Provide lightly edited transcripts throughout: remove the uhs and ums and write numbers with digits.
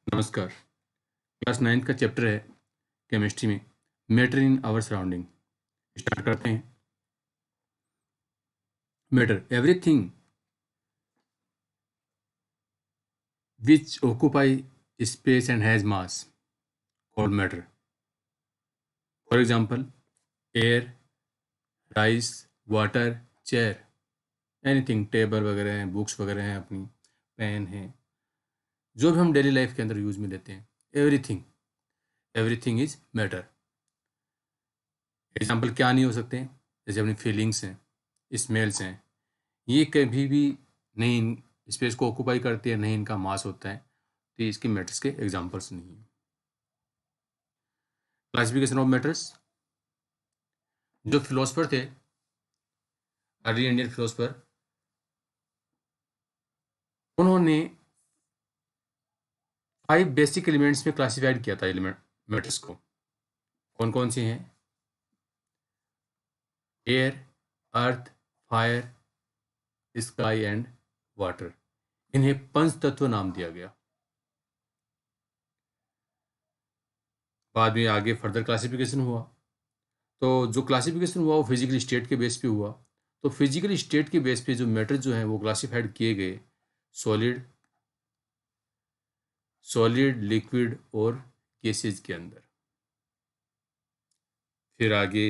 नमस्कार। Class 9th का chapter है केमिस्ट्री में matter in our surrounding. Start करते हैं। Matter everything which occupy space and has mass called matter. For example air, rice, water, chair, anything, table वगैरह हैं, books वगैरह हैं, अपनी पेन है, जो भी हम डेली लाइफ के अंदर यूज में लेते हैं। Everything is matter. एग्जाम्पल क्या नहीं हो सकते हैं, जैसे अपनी फीलिंग्स हैं, स्मेल्स हैं, ये कभी भी नहीं स्पेस को ऑक्यूपाई करती है, नहीं इनका मास होता है, तो ये इसके मैटर्स के एग्जाम्पल्स नहीं है। Classification of matters. जो फिलोसफर थे, अर्ली इंडियन फिलोसफर, उन्होंने 5 बेसिक एलिमेंट्स में क्लासिफाइड किया था एलिमेंट मैटर्स को। कौन कौन से हैं? Air, earth, fire, sky and water. इन्हें पंच तत्व नाम दिया गया। बाद में आगे फर्दर क्लासिफिकेशन हुआ। तो जो क्लासिफिकेशन हुआ वो फिजिकल स्टेट के बेस पे हुआ। तो फिजिकल स्टेट के बेस पे जो मैटर जो है वो क्लासिफाइड किए गए सॉलिड, लिक्विड और गैसेज के अंदर। फिर आगे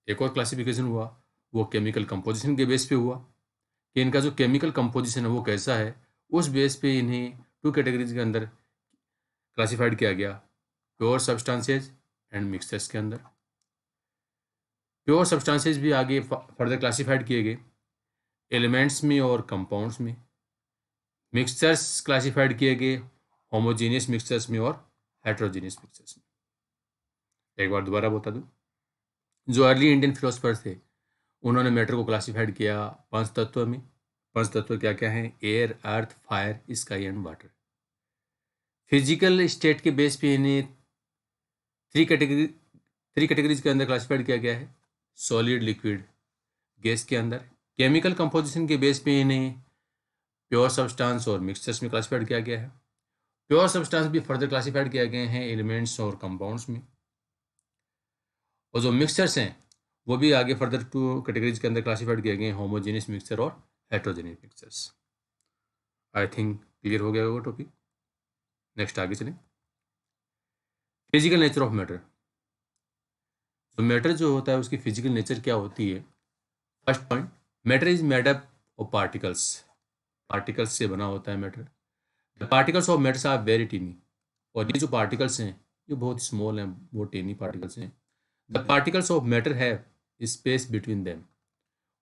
एक और क्लासिफिकेशन हुआ, वो केमिकल कंपोजिशन के बेस पे हुआ कि इनका जो केमिकल कंपोजिशन है वो कैसा है। उस बेस पे इन्हें 2 कैटेगरीज के अंदर क्लासिफाइड किया गया, प्योर सब्सटेंसेज एंड मिक्सचर्स के अंदर। प्योर सब्सटेंसेज भी आगे फर्दर क्लासिफाइड किए गए एलिमेंट्स में और कंपाउंड्स में। मिक्सचर्स क्लासिफाइड किए गए होमोजीनियस मिक्सचर्स में और हेट्रोजीनियस मिक्सचर्स में। एक बार दोबारा बता दूं, जो अर्ली इंडियन फिलोसफर थे उन्होंने मैटर को क्लासिफाइड किया 5 तत्व में। 5 तत्व क्या क्या हैं? Air, earth, fire, sky and water. Physical state के बेस पे इन्हें 3 कैटेगरीज के अंदर क्लासिफाइड किया गया है, सॉलिड, लिक्विड, गैस के अंदर। केमिकल कंपोजिशन के बेस पे इन्हें प्योर सब्सटेंस और मिक्सचर्स में क्लासिफाइड किया गया है। प्योर सब्सटेंस भी फर्दर क्लासिफाइड किया गए हैं एलिमेंट्स और कंपाउंड्स में। और जो मिक्सचर्स हैं वो भी आगे फर्दर 2 कैटेगरीज के अंदर क्लासिफाइड किए गए हैं, होमोजेनियस मिक्सचर और heterogeneous mixtures. I think clear हो गया होगा टॉपिक। नेक्स्ट आगे चलें। Physical nature of matter. तो मैटर जो होता है उसकी फिजिकल नेचर क्या होती है? First point, matter is made up of particles. Particles से बना होता है matter. The particles of matters are very tiny. और ये जो पार्टिकल्स हैं ये बहुत स्मॉल हैं, बहुत टीनी पार्टिकल्स हैं। The particles of matter have space between them.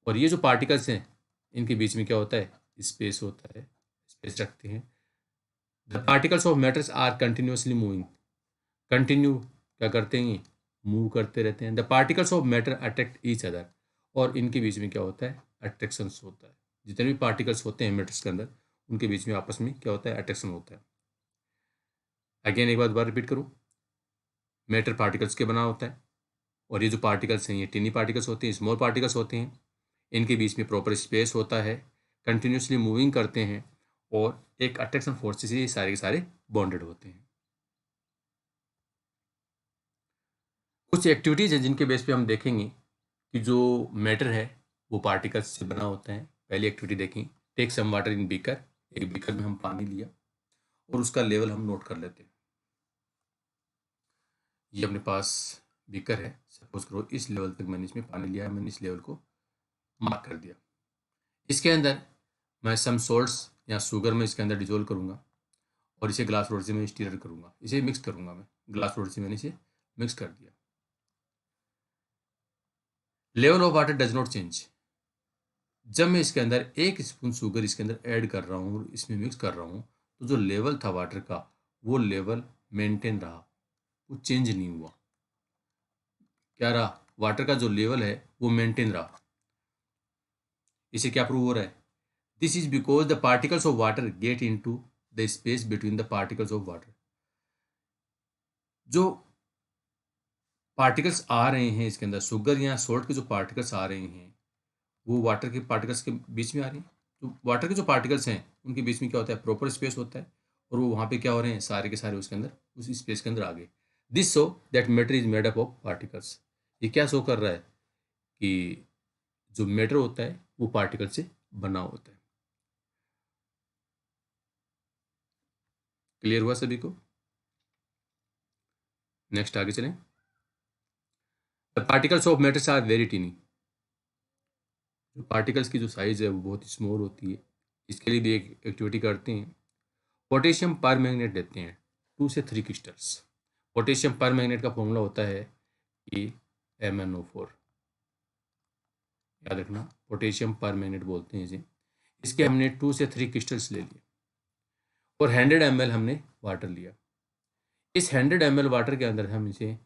और ये जो पार्टिकल्स हैं इनके बीच में क्या होता है? स्पेस होता है, स्पेस रखते हैं। The particles of matters are continuously moving. Continue क्या करते हैं? मूव करते रहते हैं। The particles of matter attract each other. और इनके बीच में क्या होता है? अट्रैक्शन होता है। जितने भी पार्टिकल्स होते हैं मैटर्स के अंदर उनके बीच में आपस में क्या होता है? अट्रैक्शन होता है। अगेन एक बार दोबारा रिपीट करूँ, मैटर पार्टिकल्स के बना होता है। और ये जो पार्टिकल्स हैं ये टिनी पार्टिकल्स होते हैं, स्मॉल पार्टिकल्स होते हैं। इनके बीच में प्रॉपर स्पेस होता है, कंटिन्यूसली मूविंग करते हैं और एक अट्रैक्शन फोर्स से ये सारे के सारे बॉन्डेड होते हैं। कुछ एक्टिविटीज़ हैं जिनके बेस पे हम देखेंगे कि जो मैटर है वो पार्टिकल्स से बना होता है। पहली एक्टिविटी देखें, take some water in beaker. एक बीकर में हम पानी लिया और उसका लेवल हम नोट कर लेते हैं। ये अपने पास बीकर है, सपोज करो इस लेवल तक मैंने इसमें पानी लिया है, मैंने इस लेवल को मार्क कर दिया। इसके अंदर मैं सम सोल्ट्स या शुगर में इसके अंदर डिजोल्व करूँगा और इसे ग्लास रोड से मैं स्टीर करूँगा, इसे मिक्स करूँगा। मैं ग्लास रोड से मैंने इसे मिक्स कर दिया। Level of water does not change. जब मैं इसके अंदर 1 स्पून शुगर इसके अंदर ऐड कर रहा हूँ, इसमें मिक्स कर रहा हूँ, तो जो लेवल था वाटर का वो लेवल मेंटेन रहा, वो चेंज नहीं हुआ। क्या रहा? वाटर का जो लेवल है वो मेंटेन रहा। इसे क्या प्रूव हो रहा है? This is because the particles of water get into the space between the particles of water. जो पार्टिकल्स आ रहे हैं इसके अंदर, शुगर या सोल्ट के जो पार्टिकल्स आ रहे हैं वो वाटर के पार्टिकल्स के बीच में आ रही हैं। तो वाटर के जो पार्टिकल्स हैं उनके बीच में क्या होता है? प्रॉपर स्पेस होता है। और वो वहाँ पे क्या हो रहे हैं, सारे के सारे उसके अंदर, उस स्पेस के अंदर आ गए। This show that matter is made up of particles. ये क्या शो कर रहा है कि जो मैटर होता है वो पार्टिकल से बना होता है। क्लियर हुआ सभी को? नेक्स्ट आगे चलें। The particles of matters are very tiny. जो पार्टिकल्स की जो साइज है वो बहुत ही स्मॉल होती है। इसके लिए भी एक एक्टिविटी करते हैं। पोटेशियम पर मैग्नेट लेते हैं 2 से 3 क्रिस्टल्स। पोटेशियम पर मैग्नेट का फॉर्मूला होता है कि MnO4। याद रखना, पोटेशियम पर मैग्नेट बोलते हैं इसे। इसके हमने 2 से 3 क्रिस्टल्स ले लिए और 100 ml हमने वाटर लिया। इस 100 ml वाटर के अंदर हम इसे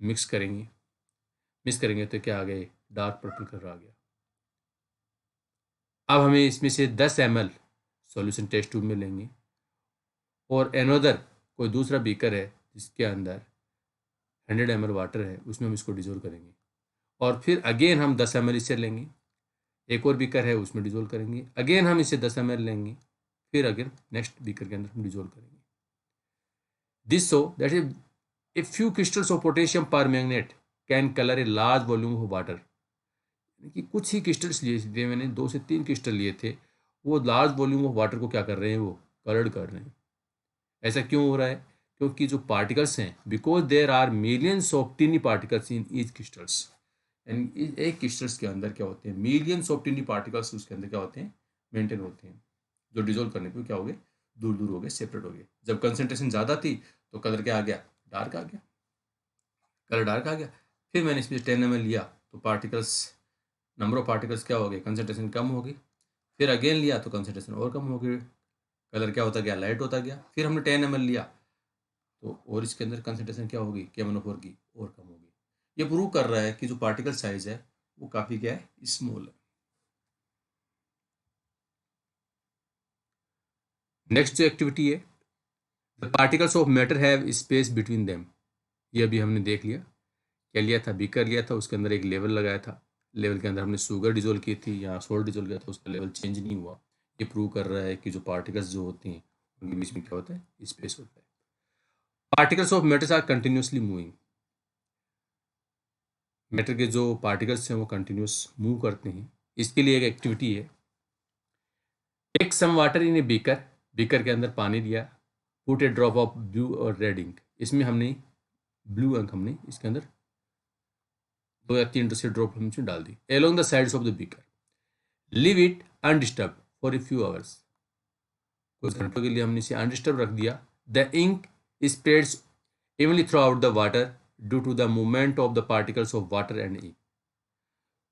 मिक्स करेंगे। मिक्स करेंगे तो क्या आ गया, डार्क पर्पल कलर आ गया। अब हमें इसमें से 10 ml सॉल्यूशन टेस्ट ट्यूब में लेंगे और एनोदर कोई दूसरा बीकर है जिसके अंदर 100 ml वाटर है, उसमें हम इसको डिजोल्व करेंगे। और फिर अगेन हम 10 ml इससे लेंगे। एक और बीकर है उसमें डिजोल्व करेंगे। अगेन हम इससे 10 ml लेंगे। फिर अगेन नेक्स्ट बीकर के अंदर हम डिजोल्व करेंगे। This so that is a few crystals of potassium permanganate can colour a large volume of water. कि कुछ ही क्रिस्टल्स लिए थे मैंने, 2 से 3 क्रिस्टल लिए थे, वो लार्ज वॉल्यूम ऑफ वाटर को क्या कर रहे हैं, वो कलर्ड कर रहे हैं। ऐसा क्यों हो रहा है? क्योंकि जो पार्टिकल्स हैं, because there are millions of tiny particles in each crystals. यानी एक क्रिस्टल्स के अंदर क्या होते हैं, मिलियंस ऑफ टिनी पार्टिकल्स उसके अंदर क्या होते हैं, मेंटेन होते हैं, जो डिजोल्व करने को क्या हो गए, दूर दूर हो गए, सेपरेट हो गए। जब कंसंट्रेशन ज़्यादा थी तो कलर क्या आ गया, डार्क आ गया, कलर डार्क आ गया। फिर मैंने इसमें 10 ml लिया तो पार्टिकल्स, नंबर ऑफ पार्टिकल्स क्या हो गए, कंसंट्रेशन कम हो गई। फिर अगेन लिया तो कंसंट्रेशन और कम हो गई, कलर क्या होता गया, लाइट होता गया। फिर हमने 10 ml लिया तो और इसके अंदर कंसंट्रेशन क्या होगी, KMnO4 की, और कम होगी। ये प्रूव कर रहा है कि जो पार्टिकल साइज है वो काफ़ी क्या है, स्मॉल है। नेक्स्ट जो एक्टिविटी है, the particles of matter have space between them. ये अभी हमने देख लिया। क्या लिया था, बीकर लिया था, उसके अंदर एक लेवल लगाया था। लेवल के अंदर हमने शुगर डिजोल्व की थी या सोल्ट डिजोल्व किया था, उसका लेवल चेंज नहीं हुआ। ये प्रूव कर रहा है कि जो पार्टिकल्स जो होती हैं उनके बीच में क्या होता है, स्पेस होता है। Particles of matters are continuously moving. Matter के जो पार्टिकल्स हैं वो कंटिन्यूस मूव करते हैं। इसके लिए एक एक्टिविटी है, take some water in a beaker. Beaker के अंदर पानी दिया, put a drop of blue और रेड इंक। इसमें हमने ब्लू अंक हमने इसके अंदर 2 या 3 से ड्रॉप हम इसमें डाल दी along the sides of the beaker. Leave it undisturb for a few hours. कुछ घंटों के लिए हमने इसे अनडिस्टर्ब रख दिया। The ink spreads evenly throughout the water due to the movement of the particles of water and ink.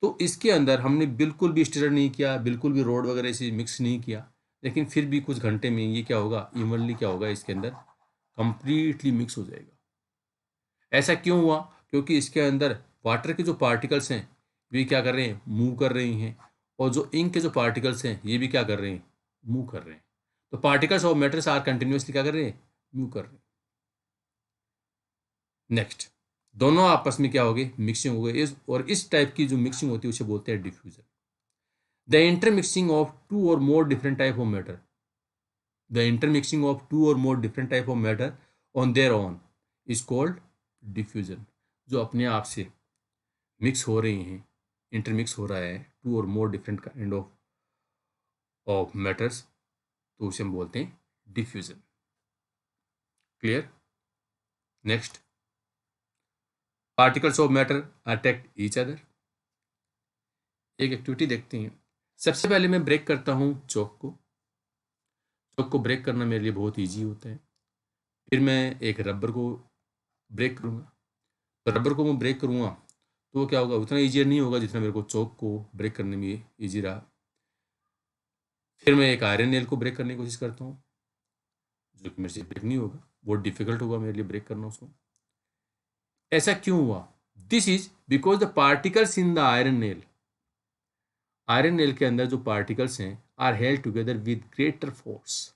तो इसके अंदर हमने बिल्कुल भी स्टिर नहीं किया, बिल्कुल भी रोड वगैरह से मिक्स नहीं किया, लेकिन फिर भी कुछ घंटे में ये क्या होगा, इवनली क्या होगा, इसके अंदर कंप्लीटली मिक्स हो जाएगा। ऐसा क्यों हुआ? क्योंकि इसके अंदर वाटर के जो पार्टिकल्स हैं वे क्या कर रहे हैं, मूव कर रही हैं, और जो इंक के जो पार्टिकल्स हैं ये भी क्या कर रहे हैं, मूव कर रहे हैं। तो particles of matters are continuously क्या कर रहे हैं, मूव कर रहे हैं। नेक्स्ट, दोनों आपस में क्या हो गए, मिक्सिंग हो गई। और इस टाइप की जो मिक्सिंग होती है उसे बोलते हैं diffusion. The intermixing of two or more different type of matter, the intermixing of two or more different type of matter on their own is called diffusion. जो अपने आप से मिक्स हो रही हैं, इंटरमिक्स हो रहा है to or more different kind of matters, तो उसे हम बोलते हैं diffusion. Clear? Next, particles of matter attract each other. एक एक्टिविटी देखते हैं। सबसे पहले मैं ब्रेक करता हूँ चौक को। चौक को ब्रेक करना मेरे लिए बहुत ईजी होता है। फिर मैं एक रबर को ब्रेक करूँगा। तो रबर को मैं ब्रेक करूँगा तो क्या होगा, उतना ईजियर नहीं होगा जितना मेरे को चौक को ब्रेक करने में ईजी रहा। फिर मैं एक आयरन नेल को ब्रेक करने की कोशिश करता हूँ, जो कि मेरे से ब्रेक नहीं होगा, बहुत डिफिकल्ट होगा मेरे लिए ब्रेक करना उसको। ऐसा क्यों हुआ? This is because the particles in the iron nail के अंदर जो पार्टिकल्स हैं are held together with greater force.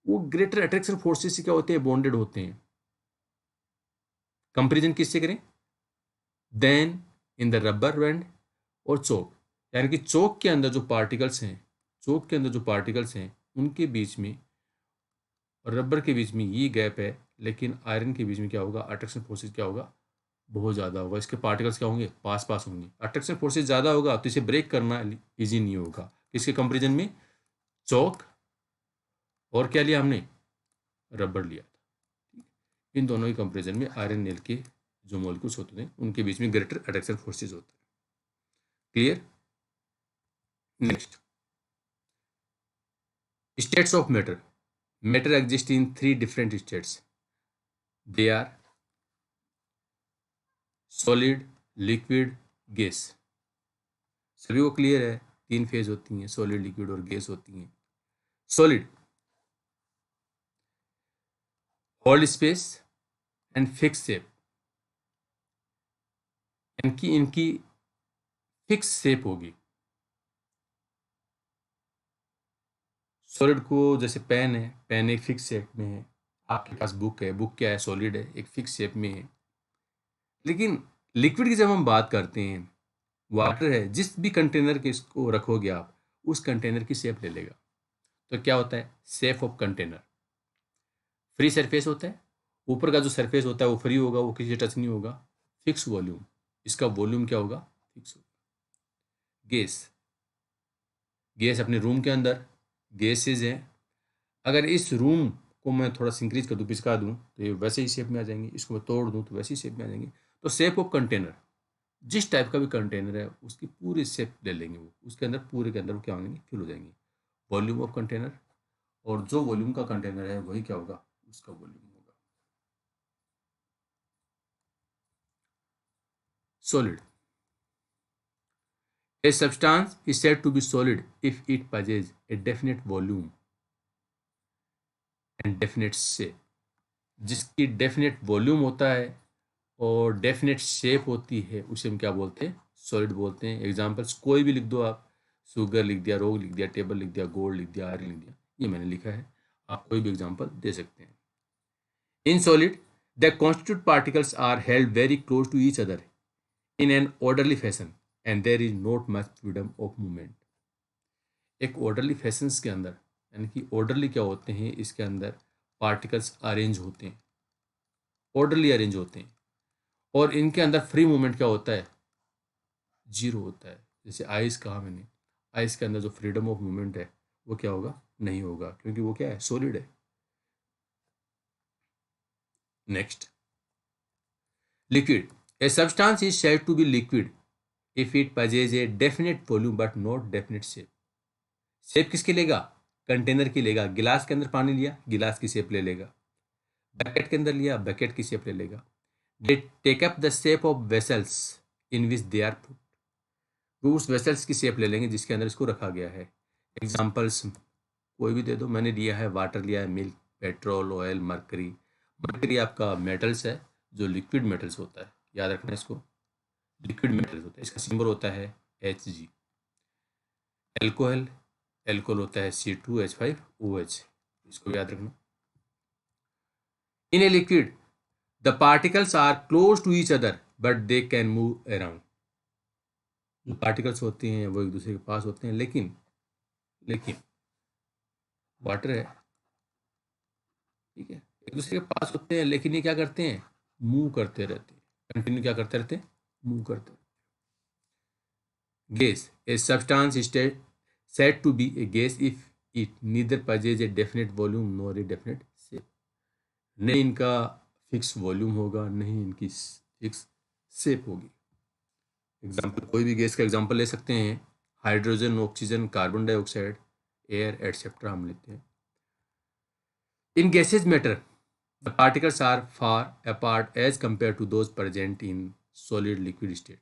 वो ग्रेटर अट्रैक्शन फोर्सेस से क्या होते हैं, बॉन्डेड होते हैं। कंपेरिजन किससे करें? Then in the rubber band और चौक। यानी कि चौक के अंदर जो पार्टिकल्स हैं, चौक के अंदर जो पार्टिकल्स हैं उनके बीच में और रबर के बीच में ये गैप है, लेकिन आयरन के बीच में क्या होगा, अट्रैक्शन फोर्सेज क्या होगा, बहुत ज़्यादा होगा। इसके पार्टिकल्स क्या होंगे, पास पास होंगे। अट्रैक्शन फोर्सेज ज़्यादा होगा तो इसे ब्रेक करना ईजी नहीं होगा। इसके कंपेरिजन में चौक और क्या लिया हमने, रबर लिया था। इन दोनों के कंपेरिजन में आयरन नेल के जो मॉलिक्यूल्स होते हैं उनके बीच में ग्रेटर अट्रैक्शन फोर्सेज होते हैं। Clear. Next, states of matter. Matter exists in 3 different states. They are solid, liquid, gas. सभी को क्लियर है, 3 फेज होती हैं, सॉलिड, लिक्विड और गैस होती हैं। Solid, hold space and fix shape, इनकी फिक्स शेप होगी। सॉलिड को जैसे पेन है, पेन एक फिक्स शेप में है। आपके पास बुक है, बुक क्या है, सॉलिड है, एक फिक्स शेप में है। लेकिन लिक्विड की जब हम बात करते हैं, वाटर है, जिस भी कंटेनर के इसको रखोगे आप, उस कंटेनर की शेप ले लेगा। तो क्या होता है, shape of container. Free surface होता है, ऊपर का जो सरफेस होता है वो फ्री होगा, वो किसी टच नहीं होगा। फिक्स वॉल्यूम, इसका वॉल्यूम क्या होगा, फिक्स होगा। गैस, गैस अपने रूम के अंदर गैसेज हैं। अगर इस रूम को मैं थोड़ा इंक्रीज कर दूँ, पिचका दूँ, तो ये वैसे ही शेप में आ जाएंगे। इसको मैं तोड़ दूँ तो वैसे ही शेप में आ जाएंगे। तो शेप ऑफ कंटेनर, जिस टाइप का भी कंटेनर है उसकी पूरी शेप ले लेंगे, वो उसके अंदर पूरे के अंदर वो क्या होंगे, फिल हो जाएंगे। वॉल्यूम ऑफ कंटेनर, और जो वॉल्यूम का कंटेनर है वही क्या होगा, उसका वॉल्यूम होगा। Solid, a substance is said to be solid if it possesses a definite volume and definite shape। जिसकी डेफिनेट वॉल्यूम होता है और डेफिनेट शेप होती है उसे हम क्या बोलते हैं, सॉलिड बोलते हैं। एग्जांपल्स कोई भी लिख दो आप, शुगर लिख दिया, रोग लिख दिया, टेबल लिख दिया, गोल्ड लिख दिया, आयरन लिख दिया, ये मैंने लिखा है। आप कोई भी एग्जांपल दे सकते हैं। In solid the constitute particles are held very close to each other in an orderly fashion and there is not much freedom of movement। एक orderly फैशंस के अंदर, यानी कि orderly क्या होते हैं, इसके अंदर पार्टिकल्स अरेंज होते हैं, orderly अरेंज होते हैं, और इनके अंदर फ्री मूवमेंट क्या होता है, जीरो होता है। जैसे आइस कहा मैंने, आइस के अंदर जो फ्रीडम ऑफ मूवमेंट है वो क्या होगा, नहीं होगा, क्योंकि वो क्या है, सॉलिड है। Next, liquid, a substance is said to be liquid if it possesses a definite volume but not definite shape। Shape किसकी लेगा, कंटेनर की लेगा। गिलास के अंदर पानी लिया, गिलास की शेप ले लेगा। बकेट के अंदर लिया, बकेट की शेप ले लेगा। They take up the shape of vessels in which they are put. वो उस वेसल्स की शेप ले लेंगे जिसके अंदर इसको रखा गया है। एग्जाम्पल्स कोई भी दे दो, मैंने लिया है वाटर, लिया है milk, petrol, oil, mercury. Mercury आपका मेटल्स है, जो लिक्विड मेटल्स होता है, याद रखना इसको, लिक्विड मेटल्स होता है। इसका सिंबल होता है Hg। एल्कोहल, एल्कोहल होता है C2H5OH, इसको याद रखना। In a liquid the particles are close to each other but they can move around. जो पार्टिकल्स होते हैं वो एक दूसरे के पास होते हैं, लेकिन लेकिन वाटर है, ठीक है, एक दूसरे के पास होते हैं, लेकिन ये क्या करते हैं, मूव करते रहते हैं, कंटिन्यू क्या करते रहते हैं, मूव करते हैं। Gas, A substance is said to be a gas if it neither possesses a definite volume nor a definite shape। नहीं इनका फिक्स वॉल्यूम होगा, नहीं इनकी फिक्स शेप होगी। एग्जाम्पल कोई भी गैस का एग्जाम्पल ले सकते हैं, hydrogen, oxygen, carbon dioxide, air etcetera हम लेते हैं। In gases matter the particles are far apart as compared to those present in solid liquid state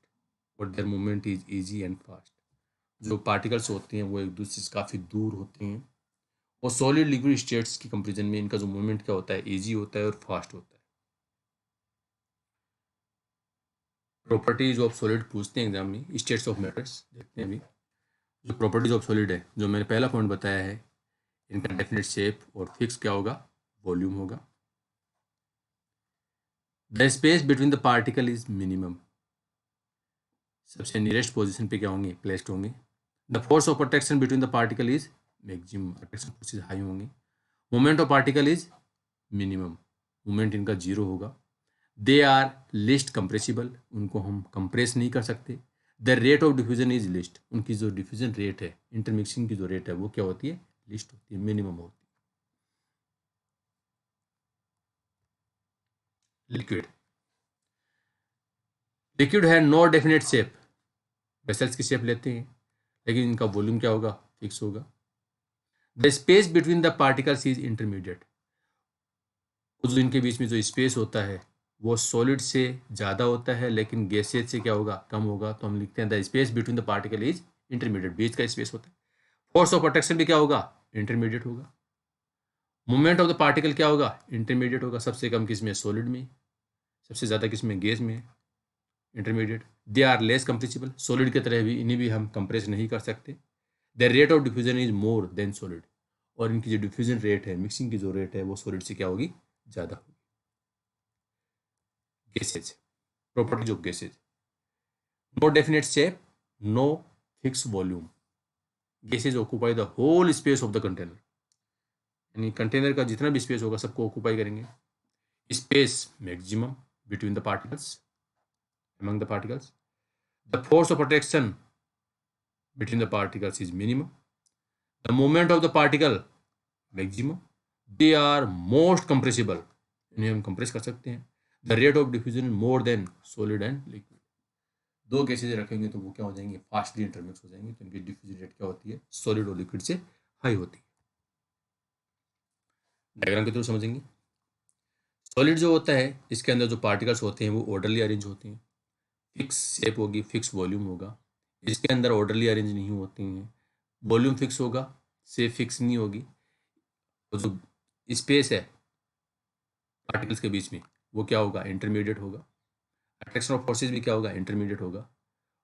और their movement is easy and fast. जो particles होते हैं वो एक दूसरे से काफ़ी दूर होते हैं, और सॉलिड लिक्विड स्टेट्स की कंपेरिजन में इनका जो मूवमेंट क्या होता है, इजी होता है और फास्ट होता है। प्रॉपर्टीज ऑफ सॉलिड पूछते हैं एग्जाम में, स्टेट्स ऑफ मैटर्स देखते हैं अभी। जो प्रॉपर्टीज ऑफ सॉलिड है, जो मैंने पहला पॉइंट बताया है, इनका डेफिनेट शेप और फिक्स क्या होगा, वॉल्यूम होगा। The space between the particle is minimum, सबसे नियरेस्ट पोजीशन पे क्या होंगे, प्लेस्ड होंगे। The force of attraction between the particle is maximum, attraction forces high होंगे। Moment of particle is minimum, moment इनका जीरो होगा। दे आर लिस्ट कंप्रेसिबल, उनको हम कंप्रेस नहीं कर सकते। The rate of diffusion is list, उनकी जो डिफ्यूजन रेट है, इंटरमिक्सिंग की जो रेट है वो क्या होती है, लिस्ट होती है, मिनिमम होती है। लिक्विड, लिक्विड है नो डेफिनेट शेप, वेसल्स की शेप लेते हैं लेकिन इनका वॉल्यूम क्या होगा, फिक्स होगा। The space between the particles is intermediate, जो इनके बीच में जो स्पेस होता है वो सॉलिड से ज़्यादा होता है लेकिन गैसेज से क्या होगा, कम होगा। तो हम लिखते हैं the space between the particle is intermediate, बीच का स्पेस होता है। फोर्स ऑफ अट्रैक्शन भी क्या होगा, इंटरमीडिएट होगा। मूवमेंट ऑफ द पार्टिकल क्या होगा, इंटरमीडिएट होगा। सबसे कम किस में, सॉलिड में, सबसे ज़्यादा किस में, गैस में, intermediate. They are less compressible, solid की तरह भी इन्हें भी हम कंप्रेस नहीं कर सकते। The rate of diffusion is more than solid, और इनकी जो डिफ्यूजन रेट है, मिक्सिंग की जो रेट है वो सॉलिड से क्या होगी, ज़्यादा होगी। Gases, properties of gases, no definite shape, no fix volume, gases occupy the whole space of the container, यानी कंटेनर का जितना भी स्पेस होगा सबको ऑक्यूपाई करेंगे। Space maximum between the particles, among the particles. The force of attraction between the particles is minimum. The moment of the particle maximum. They are most compressible, इन्हें हम compress कर सकते हैं। The rate of diffusion is more than solid and liquid. दो gases रखेंगे तो वो क्या हो जाएंगे, फास्टली इंटरमिक्स हो जाएंगे, तो इनकी डिफ्यूजन रेट क्या होती है, सॉलिड और लिक्विड से हाई होती है। डायग्राम के थ्रू समझेंगे। सॉलिड जो होता है इसके अंदर जो पार्टिकल्स होते हैं वो ऑर्डरली अरेंज होते हैं, फिक्स शेप होगी, फिक्स वॉल्यूम होगा। इसके अंदर ऑर्डरली अरेंज नहीं होती हैं, वॉल्यूम फिक्स होगा, शेप फिक्स नहीं होगी। तो जो स्पेस है पार्टिकल्स के बीच में वो क्या होगा, इंटरमीडिएट होगा। अट्रैक्शन ऑफ फोर्सेज भी क्या होगा, इंटरमीडिएट होगा।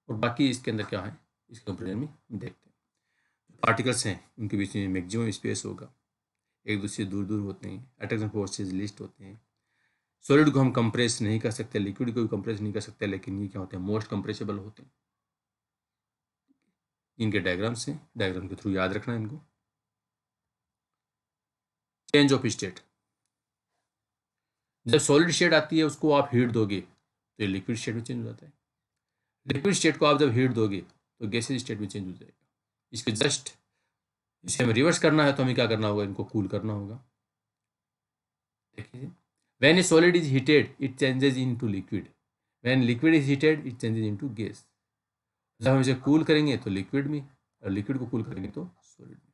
और बाकी इसके अंदर क्या है, इसके कंपेरिजन में देखते हैं। पार्टिकल्स हैं उनके बीच में मैक्सिमम स्पेस होगा, एक दूसरे से दूर दूर होते हैं, अट्रैक्शन फोर्सेज लिस्ट होते हैं। सॉलिड को हम कंप्रेस नहीं कर सकते, लिक्विड को भी कंप्रेस नहीं कर सकते, लेकिन ये क्या होते हैं, मोस्ट कंप्रेसिबल होते हैं। इनके डायग्राम्स हैं, डायग्राम के थ्रू याद रखना है इनको। चेंज ऑफ स्टेट, जब सॉलिड स्टेट आती है उसको आप हीट दोगे तो ये लिक्विड स्टेट में चेंज हो जाता है। लिक्विड स्टेट को आप जब हीट दोगे तो गैसेज स्टेट में चेंज हो जाएगा। इसके जस्ट इसे हमें रिवर्स करना है तो हमें क्या करना होगा, इनको कूल करना होगा। देखिए, when a solid is heated it changes into liquid, when liquid is heated it changes into gas. जब हम इसे कूल करेंगे तो लिक्विड में, और लिक्विड को कूल करेंगे तो सॉलिड में।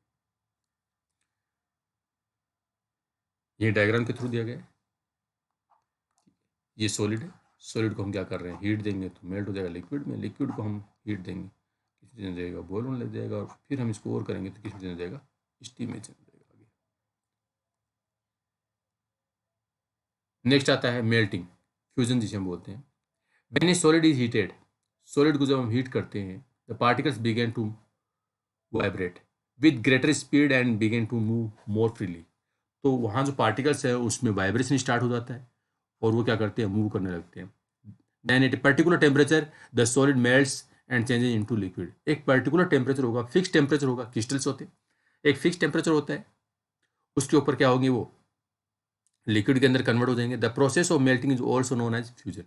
ये डायग्राम के थ्रू दिया गया है। ये सॉलिड है, सॉलिड को हम क्या कर रहे हैं, हीट देंगे तो मेल्ट हो जाएगा लिक्विड में, लिक्विड को हम हीट देंगे किस में जाएगा, बॉइल लग जाएगा, और फिर हम इसको और करेंगे तो किस में जाएगा, स्टीम में चल जाएगा। आगे नेक्स्ट आता है मेल्टिंग, फ्यूजन जिसे हम बोलते हैं। When a solid is heated, solid को जब हम हीट करते हैं the particles begin to vibrate with greater speed and begin to move more freely. तो वहाँ जो पार्टिकल्स है उसमें वाइब्रेशन स्टार्ट हो जाता है और वो क्या करते हैं, मूव करने लगते हैं। Then at a particular temperature the solid melts and changes into liquid. एक पर्टिकुलर टेम्परेचर होगा, फिक्स टेम्परेचर होगा, क्रिस्टल्स होते हैं, एक फिक्स टेम्परेचर होता है, उसके ऊपर क्या होंगे, वो लिक्विड के अंदर कन्वर्ट हो जाएंगे। The process of melting is also known as fusion.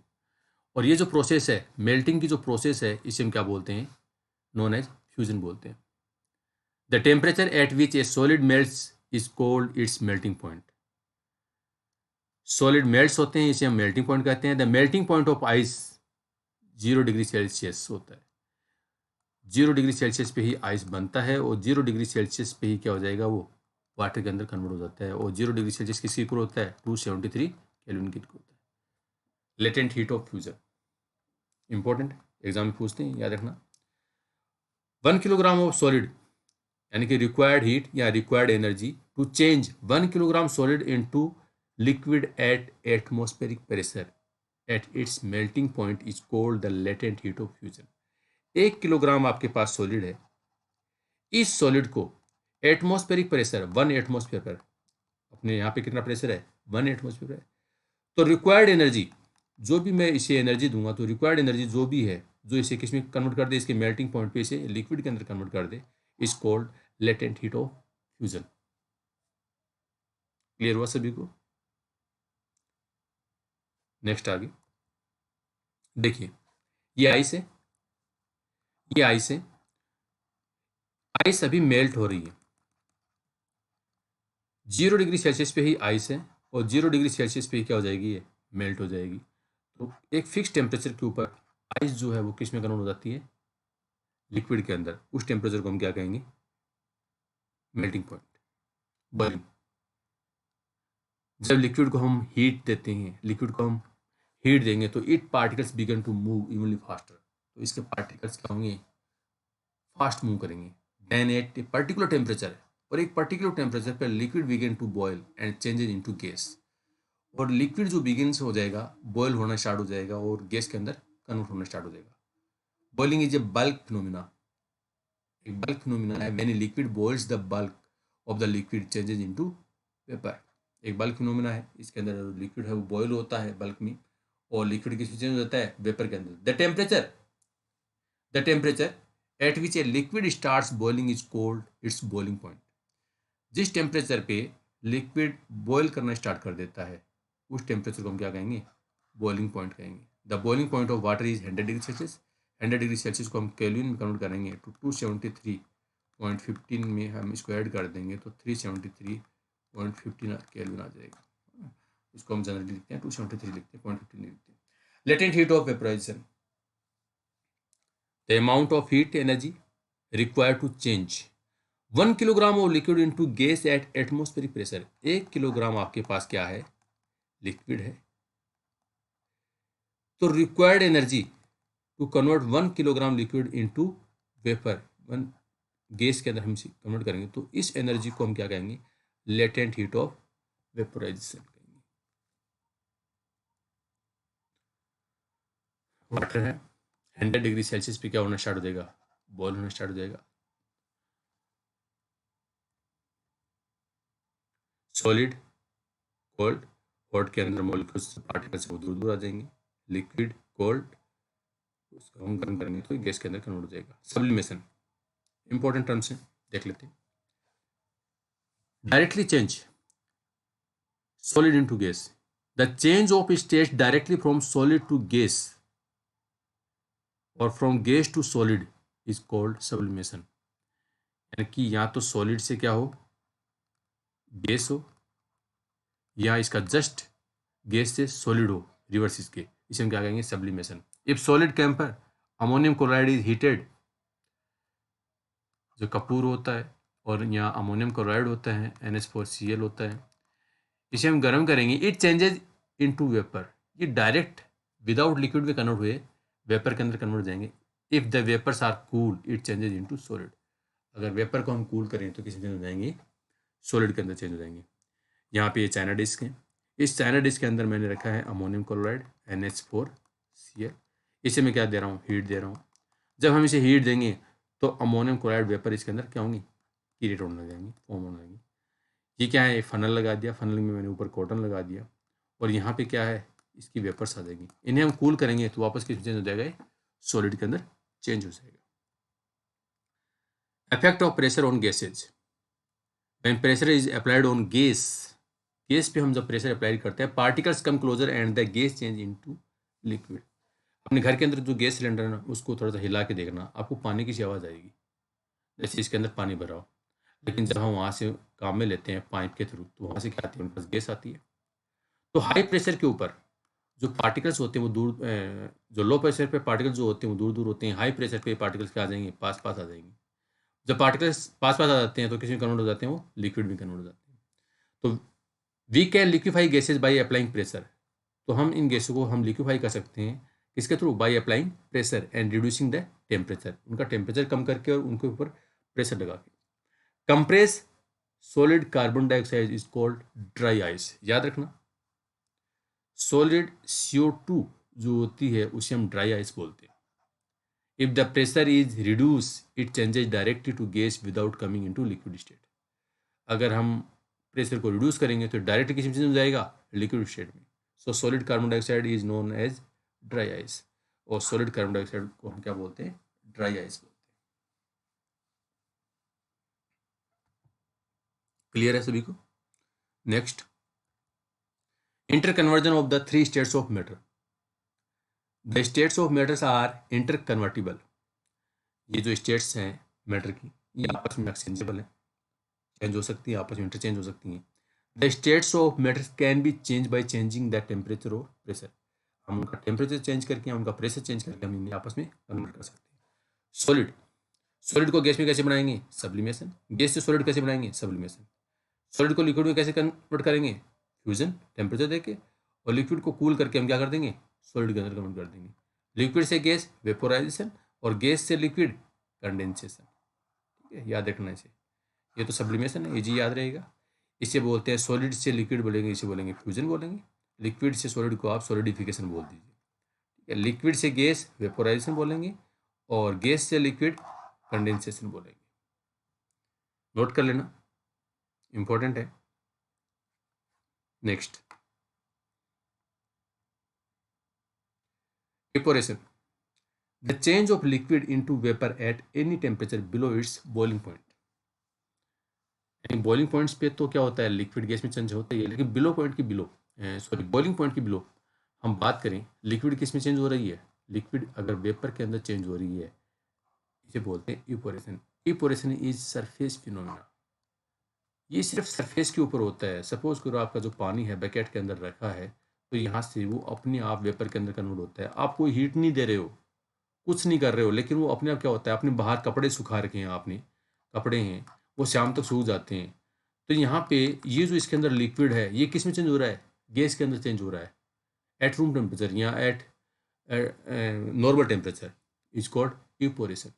और ये जो प्रोसेस है, मेल्टिंग की जो प्रोसेस है, इसे हम क्या बोलते हैं, नोन एज फ्यूजन बोलते हैं। The temperature at which A solid melts is called its melting point. Solid melts होते हैं, इसे हम मेल्टिंग पॉइंट कहते हैं। The melting point of ice 0 degree Celsius होता है। 0 डिग्री सेल्सियस पे ही आइस बनता है और 0 डिग्री सेल्सियस पे ही क्या हो जाएगा, वो वाटर के अंदर कन्वर्ट हो जाता है। और 0 डिग्री सेल्सियस किसकी इक्वल होता है, 273 केल्विन की इक्वल होता है। Latent heat of fusion important, exam में पूछते हैं, याद रखना। 1 किलोग्राम ऑफ सॉलिड, यानी कि रिक्वायर्ड हीट या required energy to change 1 kilogram solid into liquid at atmospheric pressure at its melting point is called the latent heat of fusion. 1 kilogram आपके पास सॉलिड है, इस सॉलिड को एटमॉस्फेरिक प्रेशर 1 एटमॉस्फेयर पर, अपने यहाँ पे कितना प्रेशर है, 1 एटमॉस्फेयर है, तो रिक्वायर्ड एनर्जी, जो भी मैं इसे एनर्जी दूंगा तो रिक्वायर्ड एनर्जी जो भी है, जो इसे किस में कन्वर्ट कर दे, इसके मेल्टिंग पॉइंट पे इसे लिक्विड के अंदर कन्वर्ट कर दे, is called latent heat of fusion. Clear हुआ सभी को? नेक्स्ट आगे देखिए, ये आइस है, ये आइस है, आइस अभी मेल्ट हो रही है। 0 डिग्री सेल्सियस पे ही आइस है और 0 डिग्री सेल्सियस पे ही क्या हो जाएगी, ये मेल्ट हो जाएगी। तो एक फिक्स टेम्परेचर के ऊपर आइस जो है वो किस में कन्वर्ट हो जाती है, लिक्विड के अंदर। उस टेम्परेचर को हम क्या कहेंगे, मेल्टिंग पॉइंट, बॉइलिंग। जब लिक्विड को हम हीट देते हैं, लिक्विड को हम हीट देंगे तो it particles begin to move evenly faster. तो इसके पार्टिकल्स क्या होंगे, फास्ट मूव करेंगे। Then at a particular temperature, और एक पर्टिकुलर टेम्परेचर पर liquid begin to boil and changes into gas. और लिक्विड जो बिगिन्स हो जाएगा, बॉयल होना स्टार्ट हो जाएगा और गैस के अंदर कन्वर्ट होना स्टार्ट हो जाएगा। Boiling is a bulk phenomena, एक बल्क फिनोमिना है। When a liquid boils the bulk of the liquid changes into vapour. एक बल्क फिनोमिना है, इसके अंदर जो लिक्विड है वो बॉयल होता है बल्क में, और लिक्विड किस में चेंज हो जाता है, वेपर के अंदर। The temperature at which a liquid starts boiling is cold it's boiling point. जिस टेम्परेचर पे लिक्विड बॉयल करना स्टार्ट कर देता है, उस टेम्परेचर को हम क्या कहेंगे, बॉइलिंग पॉइंट कहेंगे। The boiling point of water is 100 degree Celsius. 100 degree Celsius को हम केल्विन में कन्वर्ट करेंगे तो 273.15 में हम इसको ऐड कर देंगे तो 373.15 केल्विन आ जाएगा। इसको हम जनरली लिखते हैं 273 लिखते हैं, 0.15 लिखते हैं। Latent heat of vaporisation, the amount of heat energy required to change 1 kilogram of liquid into gas at atmospheric pressure. 1 kilogram आपके पास क्या है, लिक्विड है, तो required energy to convert 1 kilogram liquid into vapour, one gas के अंदर हम convert करेंगे तो इस एनर्जी को हम क्या कहेंगे, लेटेंट हीट ऑफ वेपोराइजेशन कहेंगे। वाटर है, 100 डिग्री सेल्सियस पे क्या होना स्टार्ट हो जाएगा, बॉयल होना स्टार्ट हो जाएगा। सॉलिड, कोल्ड, हॉट के अंदर मॉलिक्यूल्स पार्टिकल्स वो दूर दूर आ जाएंगे। लिक्विड, कोल्ड, उसको हम गर्म करेंगे तो गैस के अंदर कन्वर्ट हो जाएगा। सब्लिमेशन इंपॉर्टेंट टर्म्स हैं, देख लेते हैं। Directly change solid into gas, the change of state directly from solid to gas or from gas to solid is called sublimation। यानी कि या तो सॉलिड से क्या हो, गैस हो, या इसका जस्ट गैस से सॉलिड हो, रिवर्स इसके, इसे हम क्या कहेंगे, sublimation. If solid camper ammonium chloride is heated, जो कपूर होता है और यहाँ अमोनियम क्लोराइड होता है, NH4Cl होता है, इसे हम गर्म करेंगे, इट चेंजेज इनटू वेपर। ये डायरेक्ट विदाउट लिक्विड में कन्वर्ट हुए वेपर के अंदर कन्वर्ट हो जाएंगे। If the vapours are cool it changes into solid. अगर वेपर को हम कूल करें तो किसी चेंज हो जाएंगे, सॉलिड के अंदर चेंज हो जाएंगे। यहाँ पे ये चाइना डिस्क है, इस चाइना डिस्क के अंदर मैंने रखा है अमोनियम क्लोराइड NH4Cl। इसे मैं क्या दे रहा हूँ, हीट दे रहा हूँ। जब हम इसे हीट देंगे तो अमोनियम क्लोराइड वेपर इसके अंदर क्या होंगी, क्रिएट होने लगेंगी, फॉर्म होने लगेंगी। ये क्या है, फनल लगा दिया, फनल में मैंने ऊपर कॉटन लगा दिया, और यहाँ पे क्या है, इसकी वेपर्स आ जाएंगी। इन्हें हम कूल करेंगे तो वापस किस चेंज हो जाएगा, सॉलिड के अंदर चेंज हो जाएगा। Effect of pressure on gases, when pressure is applied on gas, gas पे हम जब प्रेशर अप्लाई करते हैं, particles come closer and the gas change into liquid. अपने घर के अंदर जो गैस सिलेंडर है ना, उसको थोड़ा सा हिला के देखना, आपको पानी की सी आवाज़ आएगी, जैसे इसके अंदर पानी भरा हो। लेकिन जब हम वहाँ से काम में लेते हैं पाइप के थ्रू, तो वहाँ से क्या आती है, उनके पास गैस आती है। तो हाई प्रेशर के ऊपर जो पार्टिकल्स होते हैं वो दूर, जो लो प्रेशर पे पार्टिकल्स जो होते हैं वो दूर दूर होते हैं, हाई प्रेशर पे पार्टिकल्स क्या आ जाएंगे, पास पास आ जाएंगे। जब पार्टिकल्स पास पास आ जाते हैं तो किस में कन्वर्ट हो जाते हैं, वो लिक्विड में कन्वर्ट हो जाते हैं। तो we can liquefy gases by applying pressure. तो हम इन गैसों को हम लिक्विफाई कर सकते हैं किसके through, by applying pressure and reducing the temperature, उनका टेम्परेचर कम करके और उनके ऊपर प्रेशर लगा के। Compress solid carbon dioxide is called dry ice. याद रखना, सॉलिड CO2 जो होती है उसे हम ड्राई आइस बोलते हैं। If the pressure is reduce it changes directly to gas without coming into liquid state. अगर हम प्रेशर को रिड्यूस करेंगे तो डायरेक्ट किस में जाएगा, लिक्विड स्टेट में। So solid carbon dioxide is known as dry ice, और सॉलिड कार्बन डाइऑक्साइड को हम क्या बोलते हैं, ड्राई आइस बोलते हैं। क्लियर है सभी को? Next inter conversion of the three states of matter. The states of matters are inter convertible. ये जो स्टेट्स हैं मैटर की, ये आपस में एक्सचेंजेबल हैं, चेंज हो सकती हैं, आपस में इंटरचेंज हो सकती हैं। The states of matter can be change by changing the temperature और प्रेशर। हम उनका टेम्परेचर चेंज करके, उनका प्रेशर चेंज करके हम इन्हें आपस में कन्वर्ट कर सकते हैं। सॉलिड, सॉलिड को गैस में कैसे बनाएंगे? सब्लिमेशन। गैस से सॉलिड कैसे बनाएंगे? सब्लिमेशन। सॉलिड को लिक्विड में कैसे कन्वर्ट करेंगे? फ्यूजन, टेम्परेचर देके। और लिक्विड को कूल करके हम क्या कर देंगे? सॉलिड के अंदर कन्वर्ट कर देंगे। लिक्विड से गैस वेपोराइजेशन, और गैस से लिक्विड कंडेंसेशन। ठीक है, याद रखना इसे। ये तो सब्लिमेशन है, ये जी याद रहेगा। इसे बोलते हैं सॉलिड से लिक्विड बोलेंगे, इसे बोलेंगे फ्यूजन बोलेंगे। लिक्विड से सॉलिड को आप सॉलिडिफिकेशन बोल दीजिए। ठीक है, लिक्विड से गैस वेपोराइजेशन बोलेंगे, और गैस से लिक्विड कंडेंसेशन बोलेंगे। नोट कर लेना, इंपॉर्टेंट है। Next, evaporation, the change of liquid into vapor at any temperature below its boiling point। यानी बॉइलिंग पॉइंट्स पे तो क्या होता है, लिक्विड गैस में चेंज होता ही है, लेकिन बिलो पॉइंट की बिलो, सॉरी बॉइलिंग पॉइंट की बिलो हम बात करें, लिक्विड किस में चेंज हो रही है? लिक्विड अगर वेपर के अंदर चेंज हो रही है, इसे बोलते हैं इपोरेशन। इपोरेशन इज सरफेस फिनोमेना। ये सिर्फ सरफेस के ऊपर होता है। सपोज करो आपका जो पानी है बकेट के अंदर रखा है, तो यहाँ से वो अपने आप वेपर के अंदर कन्वर्ट होता है। आप कोई हीट नहीं दे रहे हो, कुछ नहीं कर रहे हो, लेकिन वो अपने आप क्या होता है, अपने बाहर कपड़े सुखा रखे हैं आपने, कपड़े हैं वो शाम तक सूख जाते हैं, तो यहाँ पे ये जो इसके अंदर लिक्विड है, ये किस में चेंज हो रहा है? गैस के अंदर चेंज हो रहा है, एट रूम टेम्परेचर या at normal temperature, is called evaporation.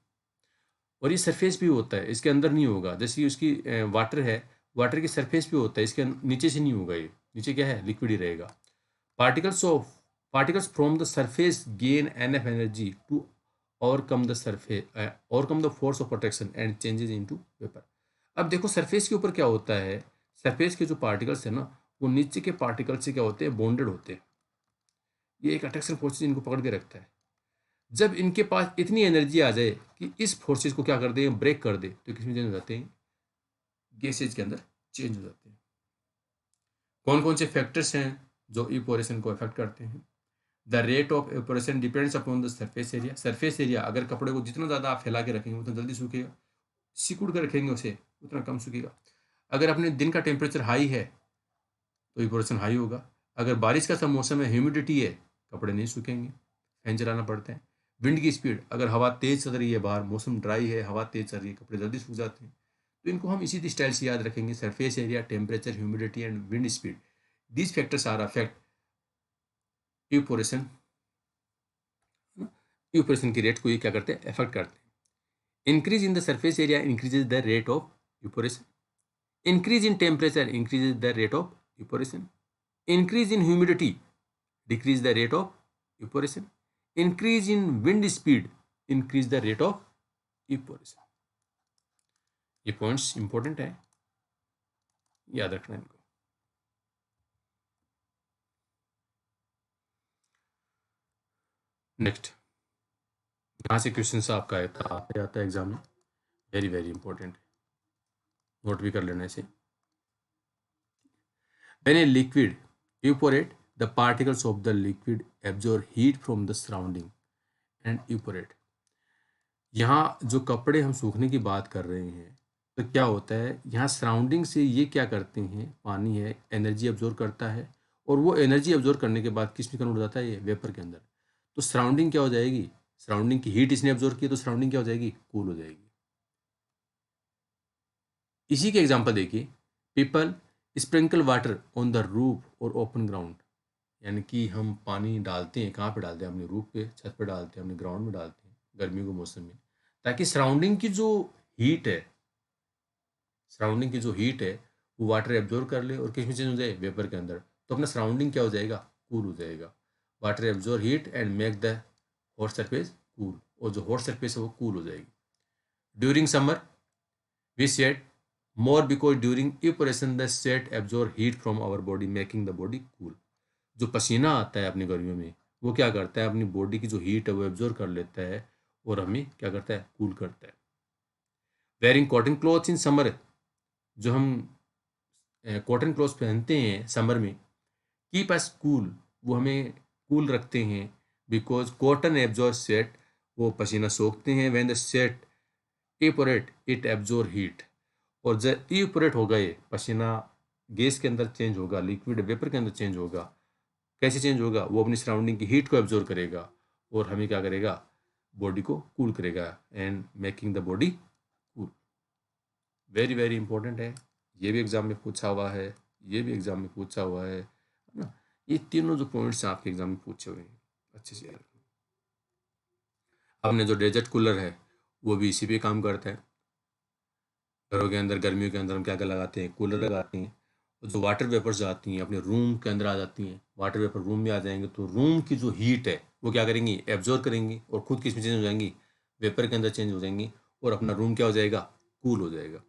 और ये सरफेस भी होता है, इसके अंदर नहीं होगा। जैसे उसकी वाटर है, वाटर की सरफेस भी होता है, इसके नीचे से नहीं होगा। ये नीचे क्या है? लिक्विड ही रहेगा। Particles from the surface gain enough energy to overcome the surface, overcome the force of attraction and changes into vapour. अब देखो सरफेस के ऊपर क्या होता है, सरफेस के जो पार्टिकल्स है ना, वो नीचे के पार्टिकल से क्या होते हैं? बॉन्डेड होते हैं। ये एक अट्रैक्शन फोर्सेस इनको पकड़ के रखता है। जब इनके पास इतनी एनर्जी आ जाए कि इस फोर्सेस को क्या कर दे, ब्रेक कर दे, तो किसमें चेंज हो जाते हैं? गैसेज के अंदर चेंज हो जाते हैं। कौन कौन से फैक्टर्स हैं जो इपोरेशन को इफेक्ट करते हैं? The rate of evaporation depends upon the surface area. Surface area, अगर कपड़े को जितना ज़्यादा आप फैला के रखेंगे उतना जल्दी सूखेगा, सिकुड़ कर रखेंगे उसे उतना कम सूखेगा। अगर अपने दिन का टेम्परेचर हाई है तो इपोरेशन हाई होगा। अगर बारिश का सब मौसम है, ह्यूमिडिटी है, कपड़े नहीं सूखेंगे, फैन चलाना पड़ता है। विंड की स्पीड, अगर हवा तेज़ चल रही है, बाहर मौसम ड्राई है, हवा तेज़ चल रही है, कपड़े जल्दी सूख जाते हैं। तो इनको हम इसी स्टाइल से याद रखेंगे, surface area, temperature, humidity and wind speed. These factors are affect evaporation. Evaporation की रेट को ये क्या करते हैं? इफेक्ट करते हैं। Increase in the surface area increases the rate of evaporation. Increase in temperature increases the rate of evaporation. Increase in humidity decrease the rate of evaporation. Increase in wind speed increase the rate of evaporation. ये points important है, याद रखना इनको। Next, यहाँ से question आपका आता है एग्जाम में, वेरी वेरी इंपॉर्टेंट है, नोट भी कर लेना इसे। When a liquid evaporate, the particles of the liquid absorb heat from the surrounding and evaporate। यहाँ जो कपड़े हम सूखने की बात कर रहे हैं, तो क्या होता है, यहाँ सराउंडिंग से ये क्या करते हैं, पानी है, एनर्जी अब्जॉर्व करता है, और वो एनर्जी अब्जॉर्व करने के बाद किस में कन्वर्ट हो जाता है? ये वेपर के अंदर। तो सराउंडिंग क्या हो जाएगी? सराउंडिंग की हीट इसने अब्जॉर्व की, तो सराउंडिंग क्या हो जाएगी? कूल हो जाएगी। इसी के एग्जाम्पल देखिए, people sprinkle water on the roof और ओपन ग्राउंड। यानी कि हम पानी डालते हैं, कहाँ पे डालते हैं? अपने रूफ पे, छत पे डालते हैं, अपने ग्राउंड में डालते हैं गर्मियों के मौसम में, ताकि सराउंडिंग की जो हीट है, सराउंडिंग की जो हीट है वो वाटर एब्जॉर्व कर ले और किस में चेंज हो जाए? वेपर के अंदर। तो अपना सराउंडिंग क्या हो जाएगा? कूल हो जाएगा। Water absorb heat and make the hot surface cool, और जो हॉट सरफेस है वो कूल हो जाएगी। During summer we sweat more because during evaporation the sweat absorb heat from our body making the body cool। जो पसीना आता है अपनी गर्मियों में, वो क्या करता है? अपनी बॉडी की जो हीट है वो एब्जॉर्ब कर लेता है और हमें क्या करता है? कूल करता है। Wearing cotton clothes in summer, जो हम कॉटन क्लॉथ्स पहनते हैं समर में, कीप अस कूल, वो हमें कूल रखते हैं, बिकॉज कॉटन एब्जॉर्ब स्वेट, वो पसीना सोखते हैं, when the sweat evaporate it absorb heat, और जब इपोरेट होगा ये पसीना गैस के अंदर चेंज होगा, लिक्विड वेपर के अंदर चेंज होगा, कैसे चेंज होगा, वो अपनी सराउंडिंग की हीट को एब्जॉर्ब करेगा और हमें क्या करेगा, बॉडी को कूल करेगा, and making the body cool. Very very important है, ये भी एग्जाम में पूछा हुआ है, ये भी एग्जाम में पूछा हुआ है ना। ये तीनों जो पॉइंट्स हैं आपके एग्जाम में पूछे हुए हैं, अच्छे से याद रखना। अपने जो डेजर्ट कूलर है वो भी इसी पे काम करता है। घरों के अंदर गर्मियों के अंदर हम क्या क्या लगाते हैं, कूलर लगाते हैं, और जो वाटर वेपर्स आती हैं अपने रूम के अंदर आ जाती हैं, वाटर वेपर रूम में आ जाएंगे तो रूम की जो हीट है वो क्या करेंगी, एब्जॉर्ब करेंगी, और खुद किस में चेंज हो जाएंगी, वेपर के अंदर चेंज हो जाएंगी, और अपना रूम क्या हो जाएगा, कूल हो जाएगा।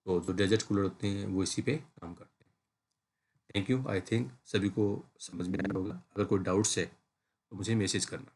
तो जो डेजर्ट कूलर होते हैं वो इसी पे काम करते हैं। थैंक यू, आई थिंक सभी को समझ में आया होगा। अगर कोई डाउट्स है तो मुझे मैसेज करना।